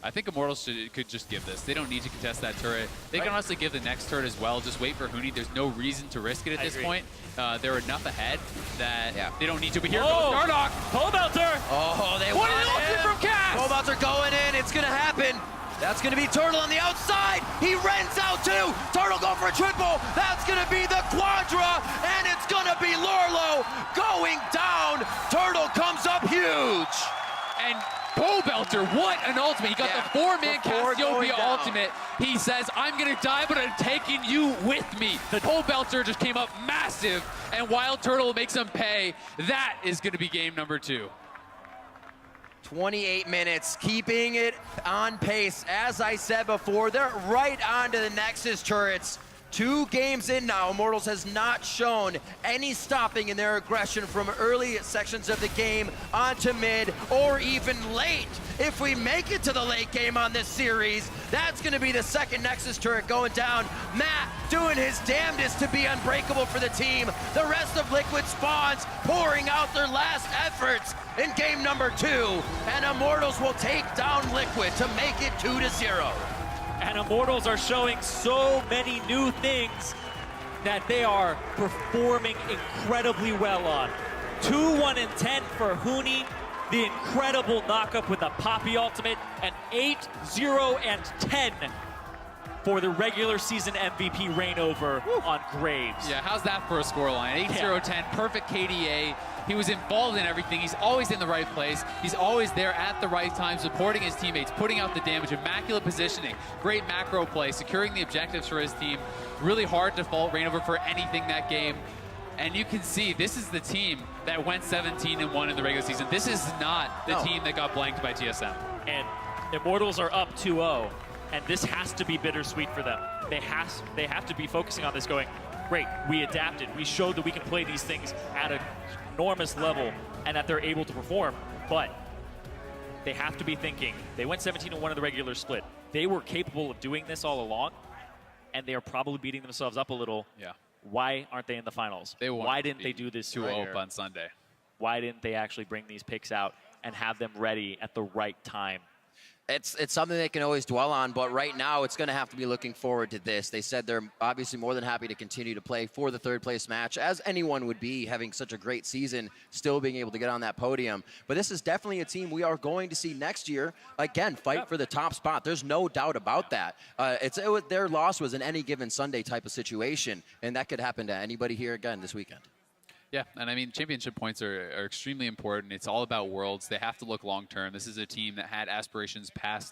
I think Immortals could just give this. They don't need to contest that turret. They can honestly give the next turret as well. Just wait for Huni. There's no reason to risk it at this point. They're enough ahead that they don't need to. But here goes Dardoch. Pole Belter. Oh, they want it from Cass. Pole Belter going in. It's going to happen. That's going to be Turtle on the outside. He rents out too. Turtle going for a triple. That's going to be the Quadra, and it's going to be Lorlo going down. Turtle comes up huge. And Pole Belter, what an ultimate. He got the 4-man Cassiopeia ultimate. He says, I'm going to die, but I'm taking you with me. The Pole Belter just came up massive, and Wild Turtle makes him pay. That is going to be game number 2. 28 minutes, keeping it on pace. As I said before, they're right onto the Nexus turrets. 2 games in now, Immortals has not shown any stopping in their aggression from early sections of the game onto mid or even late. If we make it to the late game on this series, that's going to be the second Nexus turret going down. Matt doing his damnedest to be unbreakable for the team. The rest of Liquid spawns pouring out their last efforts in game number 2, and Immortals will take down Liquid to make it 2-0. And Immortals are showing so many new things that they are performing incredibly well on. 2-1-10 for Huni, the incredible knockup with the Poppy ultimate, and 8-0-10 for the regular season MVP Rainover on Graves. Yeah, how's that for a scoreline? 8-0-10, perfect KDA. He was involved in everything. He's always in the right place. He's always there at the right time, supporting his teammates, putting out the damage, immaculate positioning, great macro play, securing the objectives for his team. Really hard to fault Rainover for anything that game. And you can see this is the team that went 17-1 in the regular season. This is not the team that got blanked by TSM. And Immortals are up 2-0, and this has to be bittersweet for them. They have to be focusing on this going, great, we adapted. We showed that we can play these things at an enormous level and that they're able to perform, but they have to be thinking, they went 17-1 in the regular split. They were capable of doing this all along, and they are probably beating themselves up a little. Yeah. Why aren't they in the finals? Why didn't they do this 2-0 on Sunday? Why didn't they actually bring these picks out and have them ready at the right time? It's something they can always dwell on, but right now it's going to have to be looking forward to this. They said they're obviously more than happy to continue to play for the third place match, as anyone would be, having such a great season, still being able to get on that podium. But this is definitely a team we are going to see next year, again, fight for the top spot. There's no doubt about that. Their loss was an any given Sunday type of situation, and that could happen to anybody here again this weekend. Yeah, and I mean, championship points are extremely important. It's all about Worlds. They have to look long-term. This is a team that had aspirations past,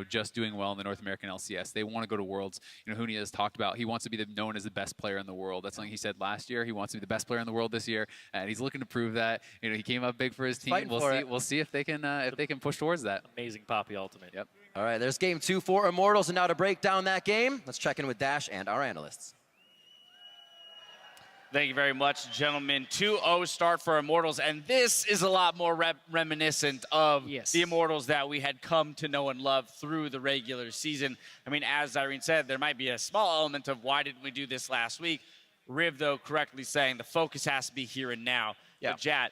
just doing well in the North American LCS. They want to go to Worlds. Hooney has talked about he wants to be known as the best player in the world. That's something he said last year. He wants to be the best player in the world this year, and he's looking to prove that. He came up big for his team. We'll see if they can push towards that. Amazing Poppy ultimate. Yep. All right, there's game 2 for Immortals, and now to break down that game, let's check in with Dash and our analysts. Thank you very much, gentlemen. 2-0 start for Immortals, and this is a lot more reminiscent of the Immortals that we had come to know and love through the regular season. I mean, as Irene said, there might be a small element of why didn't we do this last week. Riv, though, correctly saying the focus has to be here and now. Yeah. But Jat,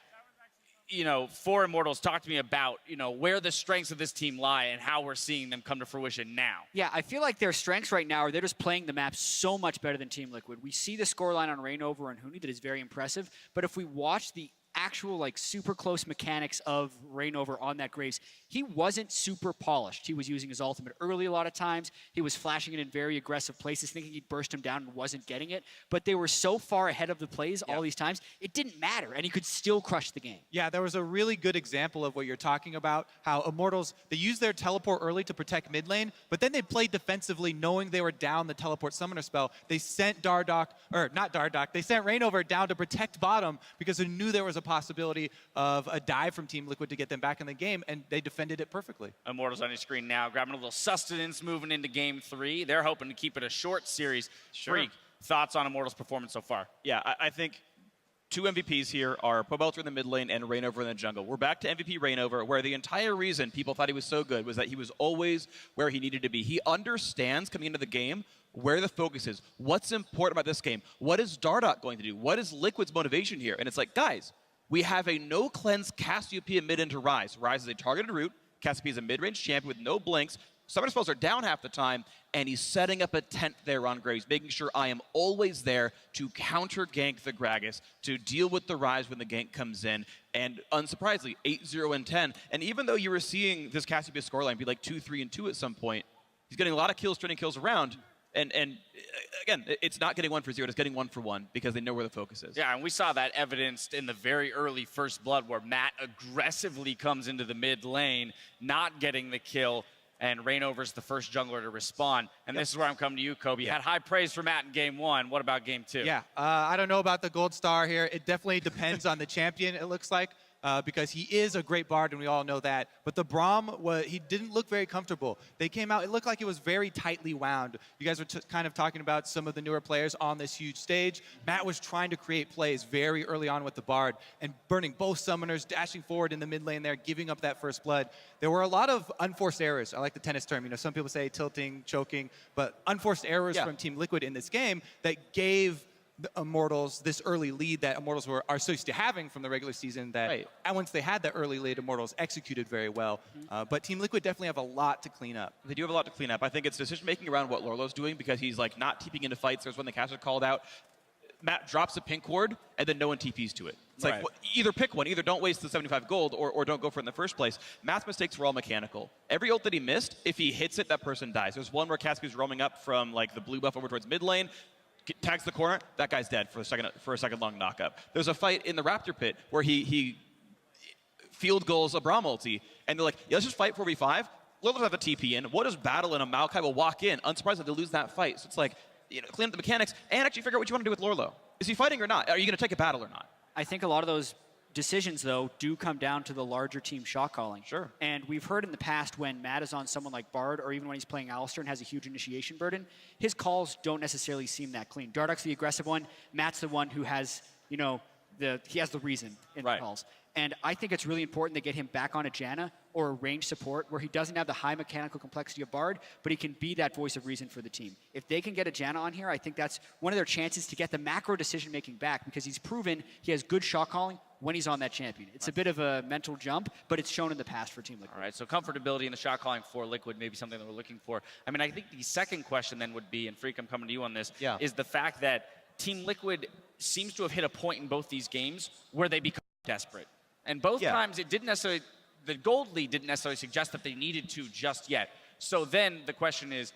for Immortals, talk to me about, where the strengths of this team lie and how we're seeing them come to fruition now. Yeah, I feel like their strengths right now are they're just playing the map so much better than Team Liquid. We see the scoreline on Reignover and Hooney that is very impressive, but if we watch the actual super close mechanics of Reignover on that Graves, he wasn't super polished. He was using his ultimate early a lot of times. He was flashing it in very aggressive places, thinking he'd burst him down and wasn't getting it. But they were so far ahead of the plays all these times, it didn't matter, and he could still crush the game. Yeah, there was a really good example of what you're talking about, how Immortals, they used their teleport early to protect mid lane, but then they played defensively knowing they were down the teleport summoner spell. They sent they sent Reignover down to protect bottom because they knew there was a possibility of a dive from Team Liquid to get them back in the game, and they defended it perfectly. Immortals on your screen now, grabbing a little sustenance, moving into game 3. They're hoping to keep it a short series. Sure. Freak, thoughts on Immortals' performance so far? Yeah, I think 2 MVPs here are Pobelter in the mid lane and Reignover in the jungle. We're back to MVP Reignover, where the entire reason people thought he was so good was that he was always where he needed to be. He understands coming into the game where the focus is, what's important about this game, what is Dardoch going to do, what is Liquid's motivation here? And it's like, guys, we have a no-cleanse Cassiopeia mid into Ryze. Ryze is a targeted route. Cassiopeia is a mid-range champion with no blinks. Summoner spells are down half the time, and he's setting up a tent there on Graves, making sure I am always there to counter-gank the Gragas, to deal with the Ryze when the gank comes in, and unsurprisingly, 8-0 and 10. And even though you were seeing this Cassiopeia scoreline be like 2-3 and 2 at some point, he's getting a lot of kills, turning kills around. And again, it's not getting 1 for 0, it's getting 1 for 1 because they know where the focus is. Yeah, and we saw that evidenced in the very early first blood where Matt aggressively comes into the mid lane, not getting the kill, and Reignover's the first jungler to respond. And this is where I'm coming to you, Kobe. You had high praise for Matt in game 1. What about game 2? Yeah, I don't know about the gold star here. It definitely depends on the champion, it looks like. Because he is a great bard, and we all know that. But the Braum, he didn't look very comfortable. They came out, it looked like it was very tightly wound. You guys were kind of talking about some of the newer players on this huge stage. Matt was trying to create plays very early on with the bard and burning both summoners, dashing forward in the mid lane there, giving up that first blood. There were a lot of unforced errors. I like the tennis term. Some people say tilting, choking, but unforced errors from Team Liquid in this game that gave the Immortals this early lead that Immortals are so used to having from the regular season that and once they had that early lead, Immortals executed very well. But Team Liquid definitely have a lot to clean up. They do have a lot to clean up. I think it's decision-making around what Lorlo's doing because he's not TPing into fights. There's when the caster called out. Matt drops a pink ward, and then no one TPs to it. It's like, either pick one. Either don't waste the 75 gold or don't go for it in the first place. Matt's mistakes were all mechanical. Every ult that he missed, if he hits it, that person dies. There's one where Caspia's roaming up from the blue buff over towards mid lane, tags the corner, that guy's dead for a second long knockup. There's a fight in the Raptor pit where he field goals a Braum ulti, and they're like, yeah, let's just fight 4v5. Lillard have a TP in. What is battle and a Maokai will walk in? Unsurprisingly, they lose that fight. So it's like, clean up the mechanics and actually figure out what you want to do with Lorlo. Is he fighting or not? Are you going to take a battle or not? I think a lot of those decisions, though, do come down to the larger team shot calling. Sure. And we've heard in the past when Matt is on someone like Bard, or even when he's playing Alistar and has a huge initiation burden, his calls don't necessarily seem that clean. Dardoch's the aggressive one. Matt's the one who has, he has the reason in the calls. And I think it's really important to get him back on a Janna or a range support where he doesn't have the high mechanical complexity of Bard, but he can be that voice of reason for the team. If they can get a Janna on here, I think that's one of their chances to get the macro decision-making back because he's proven he has good shot calling when he's on that champion. It's a bit of a mental jump, but it's shown in the past for Team Liquid. All right, so comfortability in the shot calling for Liquid, maybe something that we're looking for. I mean, I think the second question then would be, and Freak, I'm coming to you on this, is the fact that Team Liquid seems to have hit a point in both these games where they become desperate. And both times it didn't necessarily, the gold lead didn't necessarily suggest that they needed to just yet. So then the question is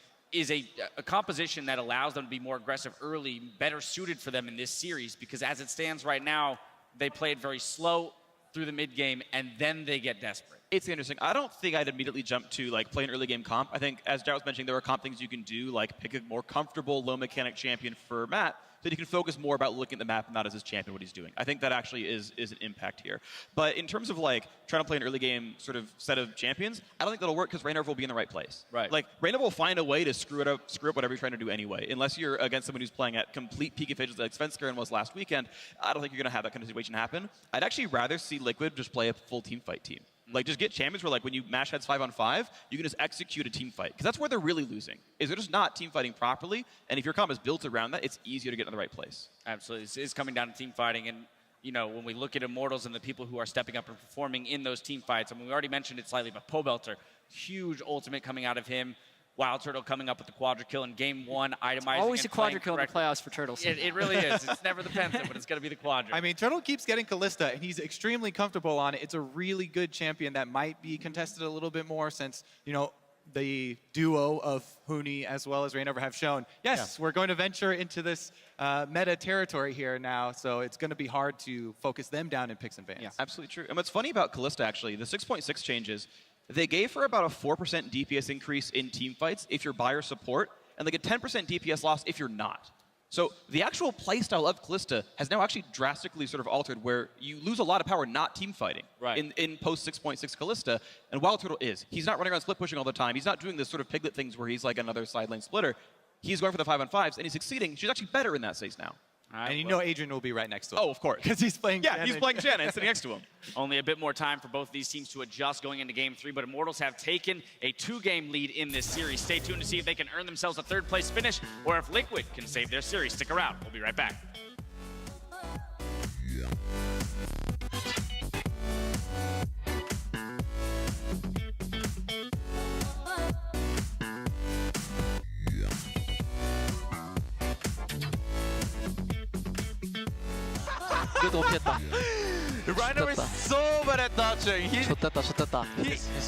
a composition that allows them to be more aggressive early better suited for them in this series? Because as it stands right now, they played very slow through the mid game, and then they get desperate. It's interesting. I don't think I'd immediately jump to like play an early game comp. I think, as Darryl was mentioning, there are comp things you can do, like pick a more comfortable low mechanic champion for Matt, so you can focus more about looking at the map and not as his champion, what he's doing. I think that actually is an impact here. But in terms of like trying to play an early game sort of set of champions, I don't think that'll work because Raynor will be in the right place. Right. Like Raynor will find a way to screw up whatever you're trying to do anyway. Unless you're against someone who's playing at complete peak efficiency like Svenskeren was last weekend, I don't think you're going to have that kind of situation happen. I'd actually rather see Liquid just play a full team fight team. Like, just get champions where, like, when you mash heads 5-on-5, you can just execute a team fight. Because that's where they're really losing, is they're just not team fighting properly. And if your comp is built around that, it's easier to get in the right place. Absolutely. This is coming down to team fighting. And, you know, when we look at Immortals and the people who are stepping up and performing in those team fights, I mean, we already mentioned it slightly, but Pobelter, huge ultimate coming out of him. Wild Turtle coming up with the quadra kill in game 1, itemizing. Always a quadra kill in the playoffs for Turtles. It really is. It's never the Penta, but it's going to be the quadra. I mean, Turtle keeps getting Kalista, and he's extremely comfortable on it. It's a really good champion that might be contested a little bit more since, you know, the duo of Huni as well as Rainover have shown, yes, we're going to venture into this meta territory here now, so it's going to be hard to focus them down in picks and bans. Yeah, absolutely true. And what's funny about Kalista, actually, the 6.6 changes, they gave her about a 4% DPS increase in team fights if you're buyer support, and like a 10% DPS loss if you're not. So the actual playstyle of Kalista has now actually drastically sort of altered, where you lose a lot of power not team fighting in post 6.6 Kalista, and Wild Turtle is. He's not running around split pushing all the time. He's not doing this sort of piglet things where he's like another side lane splitter. He's going for the 5-on-5s, and he's succeeding. She's actually better in that space now. Right, and you know Adrian will be right next to him. Oh, of course. Because he's playing Janna. Yeah, he's playing Janna and sitting next to him. Only a bit more time for both these teams to adjust going into game 3, but Immortals have taken a 2-game lead in this series. Stay tuned to see if they can earn themselves a 3rd-place finish or if Liquid can save their series. Stick around. We'll be right back. Rainover is so bad at dodging. His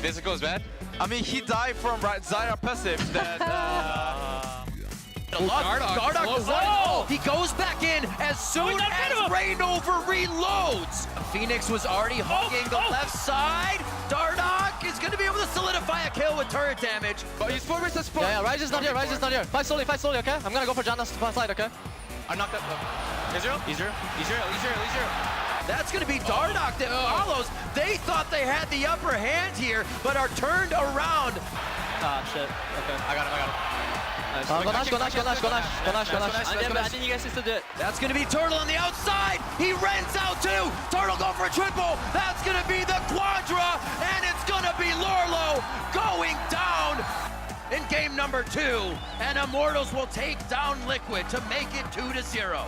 physical is bad. I mean, he died from Zyra passive that... Dardoch, he goes back in as soon as Rainover reloads. Phoenix was already hugging the left side. Dardoch is going to be able to solidify a kill with turret damage. But he's 4 versus 4. Yeah, Ryze is not here, Ryze is not here. Fight slowly, okay? I'm gonna go for Janna's side, okay? I knocked that. Easier. That's going to be Dardoch that follows. They thought they had the upper hand here, but are turned around. Ah, shit. Okay. I got him. Go Nash. I think you guys need to do it. That's going to be Turtle on the outside. He rents out too. Turtle go for a triple. That's going to be the quadra, and it's going to be Lorlo going down in game number 2. And Immortals will take down Liquid to make it 2-0.